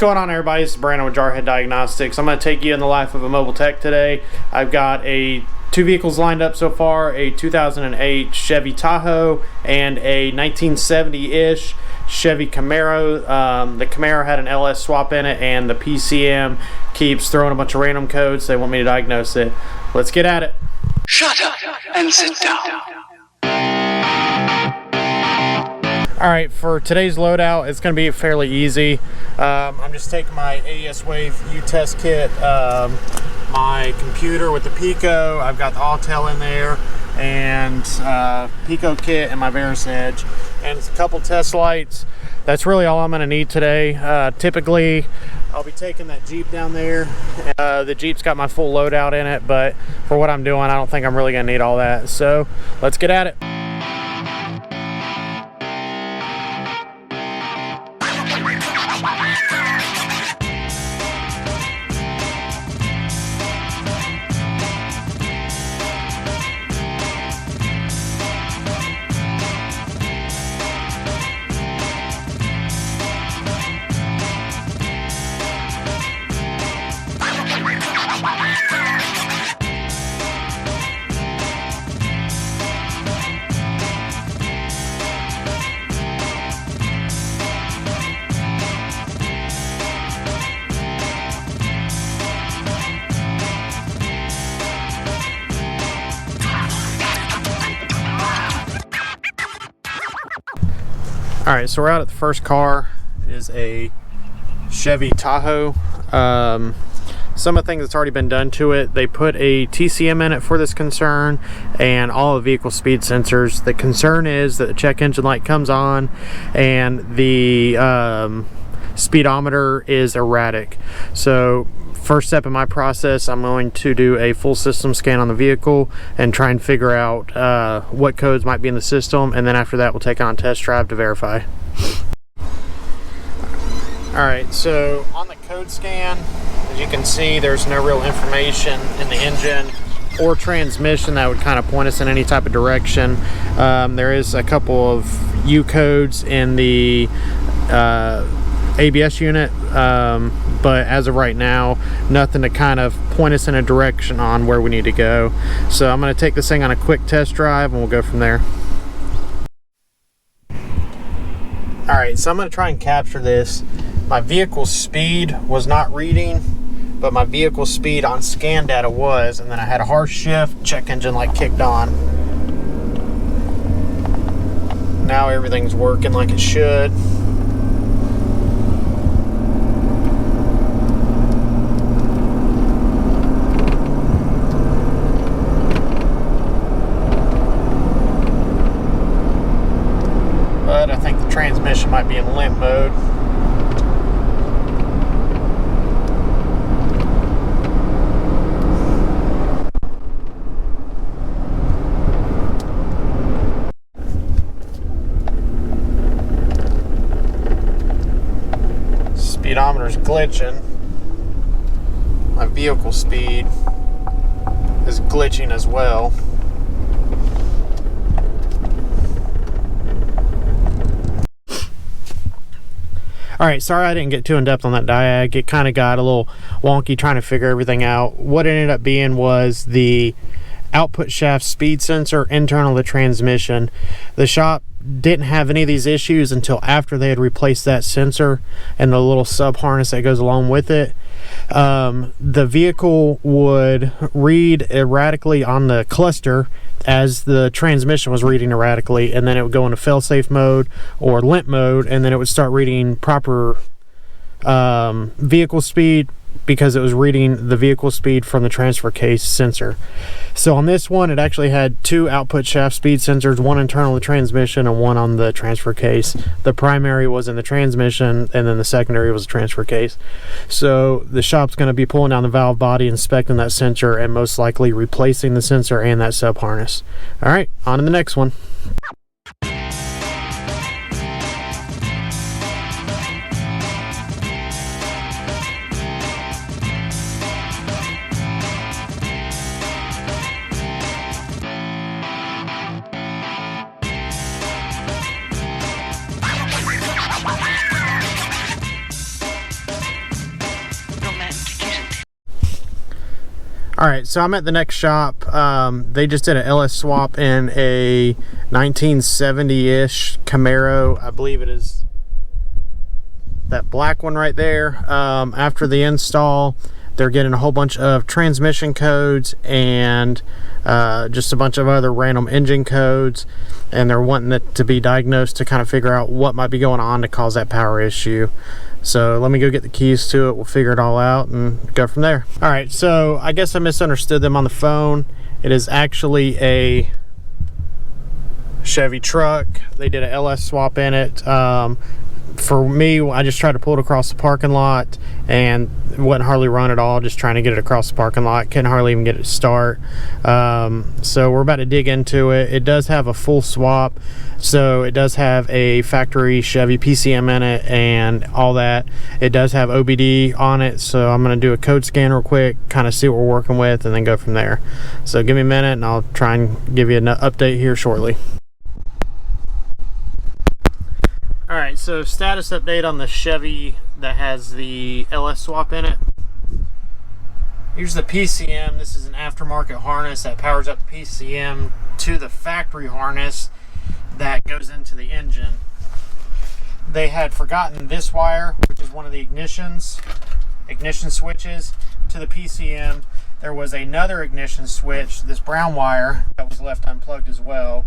going on, everybody? This is Brandon with Jarhead Diagnostics. I'm going to take you in the life of a mobile tech today. I've got two vehicles lined up so far, a 2008 Chevy Tahoe and a 1970-ish Chevy Camaro. The Camaro had an LS swap in it, and the PCM keeps throwing a bunch of random codes. They want me to diagnose it. Let's get at it. Shut up and sit down. Alright, for today's loadout, it's going to be fairly easy. I'm just taking my AES Wave U-Test kit, my computer with the Pico, I've got the Autel in there, and Pico kit and my Veris Edge, and it's a couple test lights. That's really all I'm going to need today. Typically, I'll be taking that Jeep down there. The Jeep's got my full loadout in it, but for what I'm doing, I don't think I'm really going to need all that. So, let's get at it. Alright, so we're out at the first car. It is a Chevy Tahoe. Some of the things that's already been done to it, they put a TCM in it for this concern and all the vehicle speed sensors. The concern is that the check engine light comes on and the speedometer is erratic. So first step in my process, I'm going to do a full system scan on the vehicle and try and figure out what codes might be in the system, and then after that we'll take it on a test drive to verify. Alright, so on the code scan, as you can see, there's no real information in the engine or transmission that would kind of point us in any type of direction. There is a couple of U codes in the ABS unit, but as of right now, nothing to kind of point us in a direction on where we need to go. So I'm going to take this thing on a quick test drive and we'll go from there. Alright, so I'm going to try and capture this. My vehicle speed was not reading, but my vehicle speed on scan data was, and then I had a harsh shift, check engine light kicked on. Now everything's working like it should. But I think the transmission might be in limp mode. Speedometer's glitching. My vehicle speed is glitching as well. Alright, sorry I didn't get too in-depth on that diag. It kind of got a little wonky trying to figure everything out. What it ended up being was the output shaft speed sensor internal to the transmission. The shop didn't have any of these issues until after they had replaced that sensor and the little sub harness that goes along with it. The vehicle would read erratically on the cluster as the transmission was reading erratically, and then it would go into fail-safe mode or limp mode, and then it would start reading proper vehicle speed because it was reading the vehicle speed from the transfer case sensor. So on this one, it actually had two output shaft speed sensors, one internal to the transmission and one on the transfer case. The primary was in the transmission, and then the secondary was the transfer case. So the shop's going to be pulling down the valve body, inspecting that sensor, and most likely replacing the sensor and that sub harness. All right, on to the next one. All right, so I'm at the next shop. They just did a LS swap in a 1970-ish Camaro. I believe it is that black one right there. After the install, they're getting a whole bunch of transmission codes and just a bunch of other random engine codes, and they're wanting it to be diagnosed to kind of figure out what might be going on to cause that power issue. So let me go get the keys to it. We'll figure it all out and go from there. All right, so I guess I misunderstood them on the phone. It is actually a Chevy truck. They did a LS swap in it. For me, I just tried to pull it across the parking lot and it wouldn't hardly run at all, just trying to get it across the parking lot. Couldn't hardly even get it to start. So we're about to dig into it. It does have a full swap, so it does have a factory Chevy PCM in it and all that. It does have OBD on it, so I'm going to do a code scan real quick, kind of see what we're working with, and then go from there. So give me a minute and I'll try and give you an update here shortly. All right, so status update on the Chevy that has the LS swap in it. Here's the PCM. This is an aftermarket harness that powers up the PCM to the factory harness that goes into the engine. They had forgotten this wire, which is one of the ignition switches to the PCM. There was another ignition switch, this brown wire, that was left unplugged as well.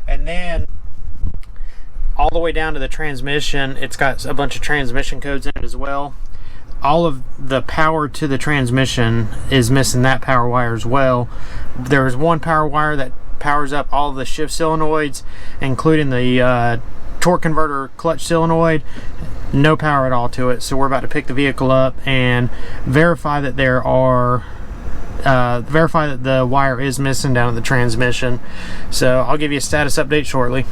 And then all the way down to the transmission, it's got a bunch of transmission codes in it as well. All of the power to the transmission is missing that power wire as well. There's one power wire that powers up all of the shift solenoids, including the torque converter clutch solenoid. No power at all to it. So we're about to pick the vehicle up and verify that verify that the wire is missing down at the transmission. So I'll give you a status update shortly.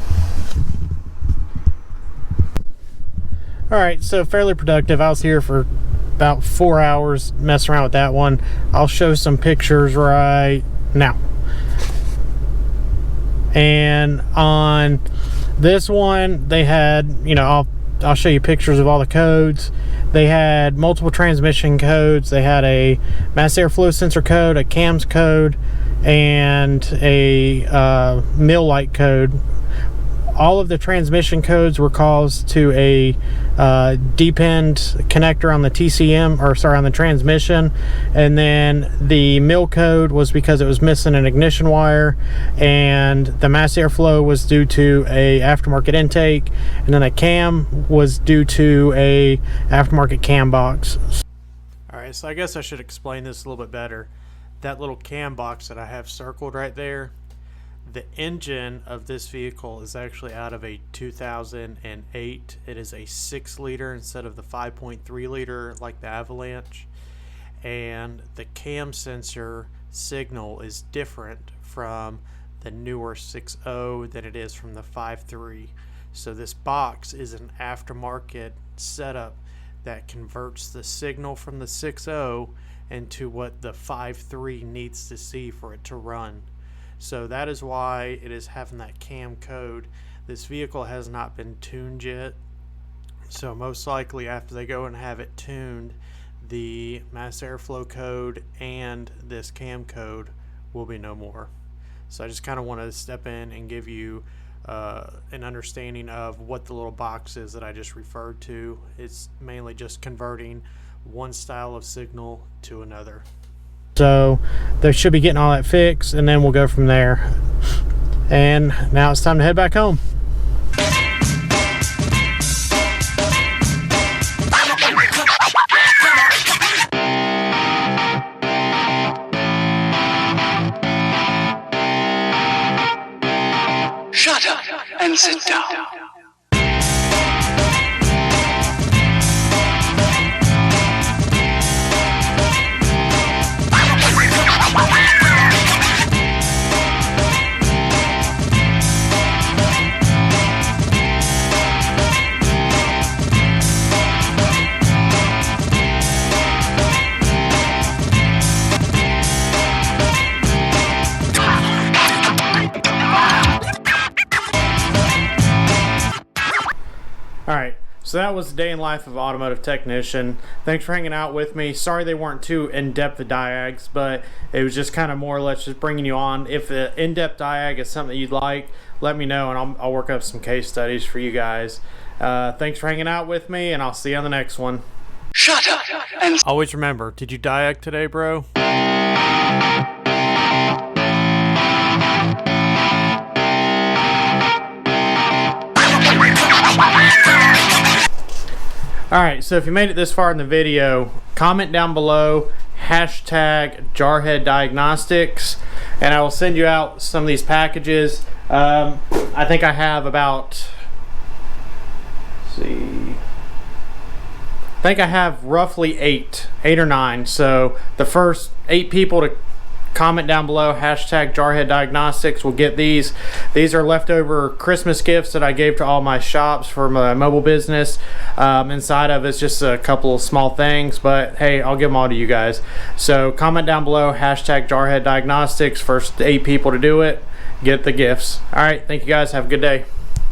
Alright, so fairly productive. I was here for about 4 hours messing around with that one. I'll show some pictures right now. And on this one, they had, I'll show you pictures of all the codes. They had multiple transmission codes. They had a mass airflow sensor code, a cams code, and a mill light code. All of the transmission codes were caused to a depend connector on the TCM, on the transmission, and then the mill code was because it was missing an ignition wire, and the mass airflow was due to a aftermarket intake, and then a cam was due to a aftermarket cam box. All right, so I guess I should explain this a little bit better. That little cam box that I have circled right there, the engine of this vehicle is actually out of a 2008. It is a 6-liter instead of the 5.3 liter like the Avalanche, and the cam sensor signal is different from the newer 6.0 than it is from the 5.3. So this box is an aftermarket setup that converts the signal from the 6.0 into what the 5.3 needs to see for it to run. So that is why it is having that cam code. This vehicle has not been tuned yet, so most likely after they go and have it tuned, the mass airflow code and this cam code will be no more. So I just kind of want to step in and give you an understanding of what the little box is that I just referred to. It's mainly just converting one style of signal to another. So they should be getting all that fixed, and then we'll go from there. And now it's time to head back home. Shut up and sit down. So that was the day in life of automotive technician. Thanks for hanging out with me. Sorry they weren't too in-depth the diags, but it was just kind of more or less just bringing you on. If the in-depth diag is something you'd like, let me know and I'll work up some case studies for you guys. Thanks for hanging out with me, and I'll see you on the next one. Shut up and Always remember, did you diag today, bro? Alright, so if you made it this far in the video, comment down below, hashtag Jarhead Diagnostics, and I will send you out some of these packages. I think I have about, let's see, I think I have roughly eight or nine. So the first 8 people to comment down below, hashtag Jarhead Diagnostics, will get these. These are leftover Christmas gifts that I gave to all my shops for my mobile business. Inside of it's just a couple of small things, but hey, I'll give them all to you guys. So comment down below, hashtag Jarhead Diagnostics. First 8 people to do it get the gifts. All right, thank you guys. Have a good day.